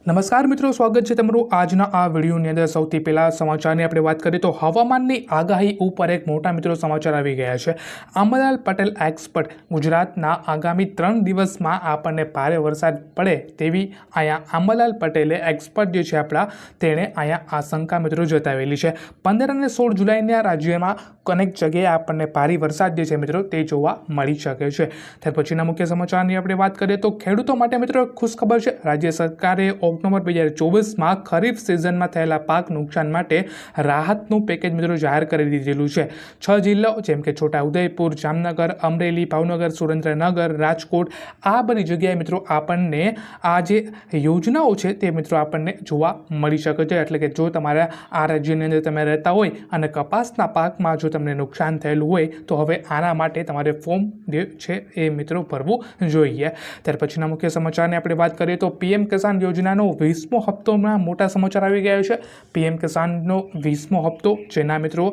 નમસ્કાર મિત્રો, સ્વાગત છે તમારું આજના આ વિડીયોની અંદર। સૌથી પહેલાં સમાચારની આપણે વાત કરીએ તો હવામાનની આગાહી ઉપર એક મોટા મિત્રો સમાચાર આવી ગયા છે। અંબાલાલ પટેલ એક્સપર્ટ ગુજરાતના આગામી 3 દિવસમાં આપણને ભારે વરસાદ પડે તેવી અહીંયા અંબાલાલ પટેલે એક્સપર્ટ જે છે આપણા તેણે અહીંયા આશંકા મિત્રો જતાવેલી છે। 15 અને 16 જુલાઈના રાજ્યમાં અનેક જગ્યાએ આપણને ભારે વરસાદ જે છે મિત્રો તે જોવા મળી શકે છે। ત્યાર પછીના મુખ્ય સમાચારની આપણે વાત કરીએ તો ખેડૂતો માટે મિત્રો ખુશખબર છે। રાજ્ય સરકારે ઓક્ટોબર 2024 ખરીફ સિઝનમાં થયેલા પાક નુકસાન માટે રાહતનું પેકેજ મિત્રો જાહેર કરી દીધેલું છે। 6 જિલ્લાઓ જેમ કે છોટાઉદેપુર, જામનગર, અમરેલી, ભાવનગર, સુરેન્દ્રનગર, રાજકોટ આ બધી જગ્યાએ મિત્રો આપણને આ જે યોજનાઓ છે તે મિત્રો આપણને જોવા મળી શકે છે। એટલે કે જો તમારા આ રાજ્યની અંદર તમે રહેતા હોય અને કપાસના પાકમાં જો તમને નુકસાન થયેલું હોય તો હવે આના માટે તમારે ફોર્મ જે છે એ મિત્રો ભરવું જોઈએ। ત્યાર પછીના મુખ્ય સમાચારની આપણે વાત કરીએ તો પીએમ કિસાન યોજનાનો 20મો હપ્તોમાં મોટા સમાચાર આવી ગયા છે। પીએમ કિસાનનો 20મો હપ્તો જેના મિત્રો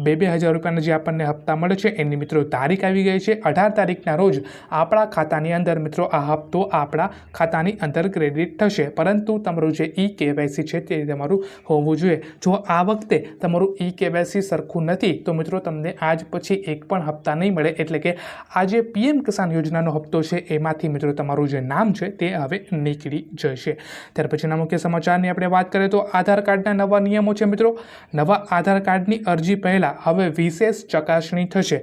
2,000 રૂપિયાના જે આપણને હપ્તા મળે છે એની મિત્રો તારીખ આવી ગઈ છે। 18 તારીખના રોજ આપણા ખાતાની અંદર મિત્રો આ હપ્તો આપણા ખાતાની અંદર ક્રેડિટ થશે, પરંતુ તમારું જે KYC છે તે તમારું હોવું જોઈએ। જો આ વખતે તમારું KYC સરખું નથી તો મિત્રો તમને આજ પછી એક પણ હપ્તા નહીં મળે। એટલે કે આ જે પીએમ કિસાન યોજનાનો હપ્તો છે એમાંથી મિત્રો તમારું જે નામ છે તે હવે નીકળી જશે। ત્યાર પછીના મુખ્ય સમાચારની આપણે વાત કરીએ તો આધાર કાર્ડના નવા નિયમો છે મિત્રો। નવા આધાર કાર્ડની અરજી પહેલાં હવે વિશેષ ચકાસણી થશે।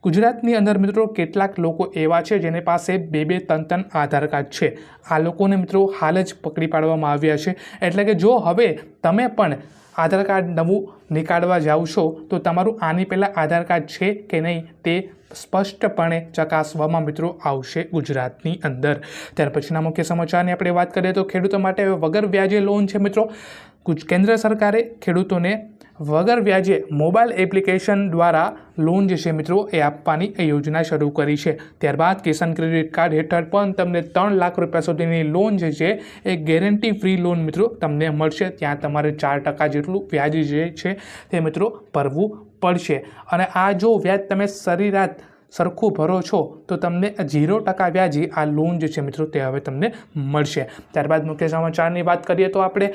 ગુજરાતની અંદર મિત્રો કેટલાક લોકો એવા છે જેની પાસે 2-3 આધાર કાર્ડ છે। આ લોકોને મિત્રો હાલ જ પકડી પાડવામાં આવ્યા છે। એટલે કે જો હવે તમે પણ આધાર કાર્ડ નવું નીકાળવા જાઓ છો તો તમારું આની પહેલાં આધાર કાર્ડ છે કે નહીં તે સ્પષ્ટપણે ચકાસવામાં મિત્રો આવશે ગુજરાતની અંદર। ત્યાર પછીના મુખ્ય સમાચારની આપણે વાત કરીએ તો ખેડૂતો માટે વગર વ્યાજે લોન છે મિત્રો। કેન્દ્ર સરકારે ખેડૂતોને વગર વ્યાજે મોબાઈલ એપ્લિકેશન દ્વારા લોન જે છે મિત્રો એ આપવાની યોજના શરૂ કરી છે। ત્યારબાદ કિસાન ક્રેડિટ કાર્ડ હેઠળ પણ તમને 3 લાખ રૂપિયા સુધીની લોન જે છે એ ગેરંટી ફ્રી લોન મિત્રો તમને મળશે। ત્યાં તમારે 4% જેટલું વ્યાજ જે છે તે મિત્રો ભરવું પડશે। અને આ જો વ્યાજ તમે સરેરાશ સરખું ભરો છો તો તમને 0% વ્યાજે આ લોન જે છે મિત્રો તે હવે તમને મળશે। ત્યારબાદ મુખ્ય સમાચારની વાત કરીએ તો આપણે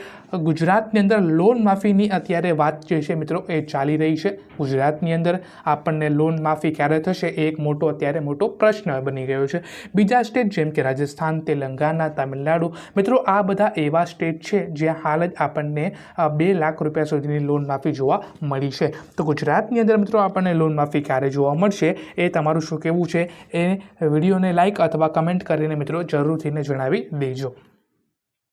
ગુજરાતની અંદર લોન માફીની અત્યારે વાત જે છે મિત્રો એ ચાલી રહી છે। ગુજરાતની અંદર આપણને લોન માફી ક્યારે થશે એ એક અત્યારે મોટો પ્રશ્ન બની ગયો છે। બીજા સ્ટેટ જેમ કે રાજસ્થાન, તેલંગાના, તમિલનાડુ મિત્રો આ બધા એવા સ્ટેટ છે જ્યાં હાલ જ આપણને 2 લાખ રૂપિયા સુધીની લોન માફી જોવા મળી છે। તો ગુજરાતની અંદર મિત્રો આપણને લોન માફી ક્યારે જોવા મળશે એ તમારું શું કહેવું છે એ વિડીયોને લાઇક અથવા કમેન્ટ કરીને મિત્રો જરૂરથી જણાવી દેજો।